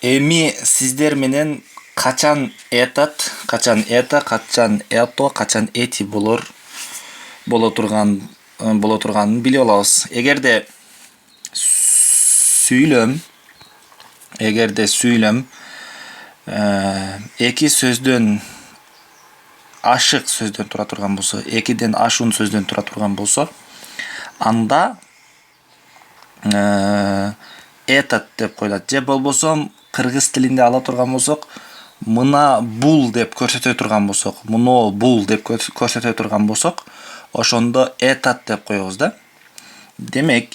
Эми сиздер менен качан ето, качан эти боло турганын билип алабыз. Эгерде сүйлөм эки сөздөн ашык сөздөн тура турган болсо, экиден ашуун сөздөн тура турган болсо, анда этот деп коюлат. Же болбосо кыргыз тилинде ала турган болсок, мына бул деп көрсөтө турган болсок, муну бул деп көрсөтө турган болсок, ошондо этот деп коебуз да. Демек,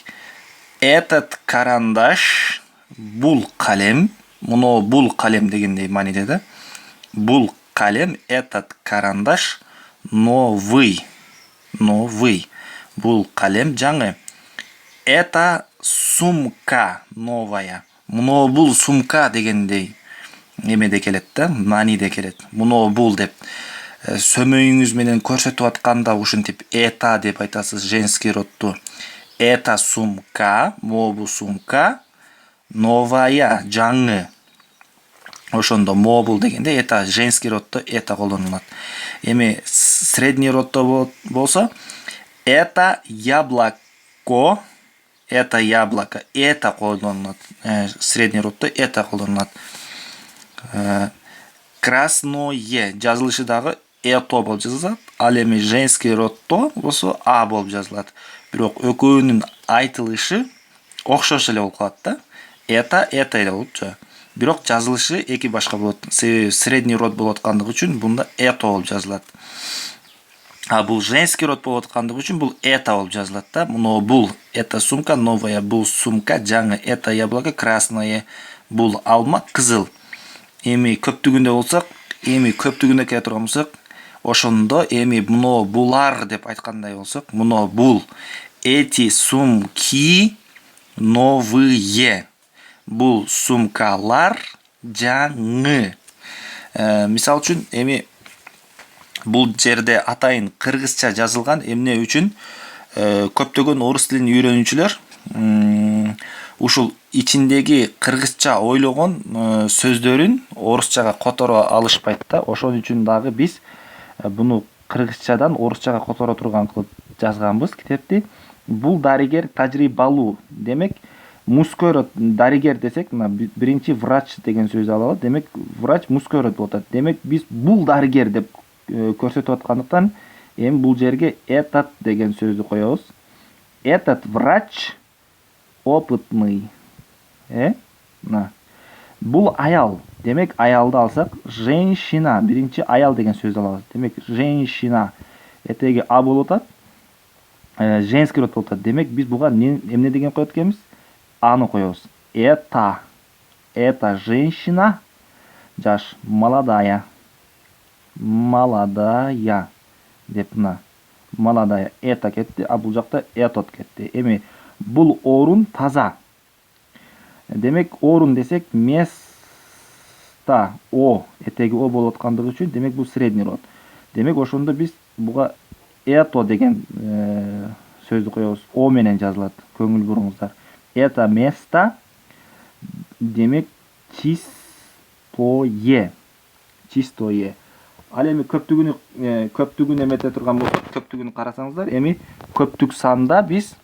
этот карандаш, бул калем, муну бул калем дегендей мааниде да. Бул калем, этот карандаш новый. Бул калем жаңы. Это сумка новая. Муну бул сумка дегендей эмеде келет да, мааниде келет. Муну бул деп сөмөйүңүз менен көрсөтүп атканда ушинтип это деп айтасыз, женский родту. Это сумка, бул сумка новая, жаңы. Ошондо мобул дегенде это женский роддо это колдонулат. Эми средний роддо болсо это яблоко, это колдонулат. Средний роддо это колдонулат. Красное жазылышы дагы это болуп жазылат. Ал эми женский роддо болсо а болуп жазылат. Бирок экөөнүн айтылышы окшош эле болуп калат да. Это эле болуп жа. Бирок жазылышы эки башка болот. Средний род болуп аткандыгы үчүн бунда это болуп жазылат. А бул женский род болуп аткандыгы үчүн бул это болуп жазылат да. Муну бул это сумка новая, бул сумка жаңы, это яблоко красное, бул алма кызыл. Эми көптүгүндө келе турган болсок, ошондо эми муну булар деп айткандай болсок, муну бул эти сумки новые. Бул сумкалар жаңы. Мисал үчүн, эми бул жерде атайын кыргызча жазылган, эмне үчүн көптөгөн орус тилин үйрөнүүчүлөр ушул ичиндеги кыргызча ойлогон сөздөрүн орусчага которо алышпайт да. Ошон үчүн дагы биз буну кыргызчадан орусчага которо турган кылып жазганбыз китепти. Бул дарыгер тажрыйбалуу. Демек, мужской род дарыгер десек, биринчи врач деген сөздү алалы. Демек, врач мужской род болот. Демек, биз бул дарыгер деп көрсөтүп аткандыктан, эми бул жерге этот деген сөздү коебуз. Этот врач опытный. Бул аял. Демек, аялды алсак, женщина, биринчи аял деген сөздү алабыз. Демек, женщина этеги а болуп атат. Женский род болуп атат. Демек, биз буга эмне деген коет экенбиз? Аны коебуз. Это женщина, жаш, молодая деп мына молодая это кетти, а бул жакта этот кетти. Эми бул орун таза. Демек, орун десек, место о, этеги о болуп аткандыгы үчүн, демек бул средний род. Демек, ошондо биз буга это деген сөздү коебуз. О менен жазылат. Көңүл буруңуздар. Это место, демек, чистое. Ал эми көптүгүн эмете турган болсок, көптүгүн карасаңыздар, эми көптүк санда биз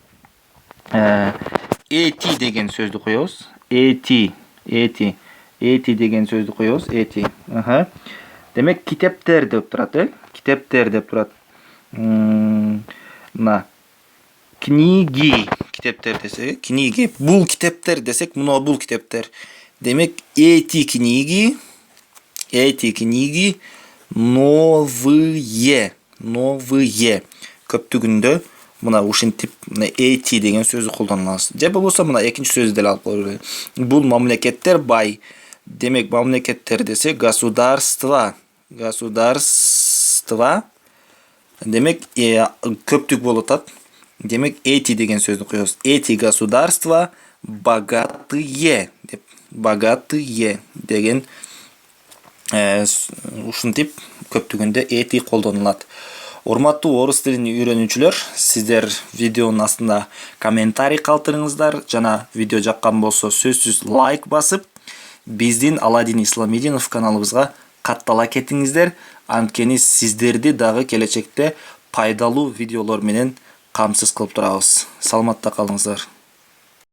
эти деген сөздү коебуз. Эти деген сөздү коебуз. Эти. Демек, китептер деп турат, Китептер деп турат. Мына книги, китептер десек, книги, бул китептер десек, муну бул китептер. Демек, эти книги новые. Көптүгүндө мына ушинтип эти деген сөздү колдонулат. Же болбосо мына экинчи сөздү деле алып коелу. Бул мамлекеттер бай. Демек, мамлекеттер десе государство. Демек, көптүк болуп атат. Демек, эти деген сөздү коебуз. Эти государства богатые деп. Богатые деген ушинтип көптүгүндө эти колдонулат. Урматтуу орус тилин үйрөнүүчүлөр, сиздер видеонун астында комментарий калтырыңыздар жана видео жаккан болсо сөзсүз лайк басып, биздин Аладдин Исламидинов каналыбызга каттала кетиңиздер. Анткени сиздерди дагы келечекте пайдалуу видеолор менен камсыз кылып турабыз. Саламатта калыңыздар.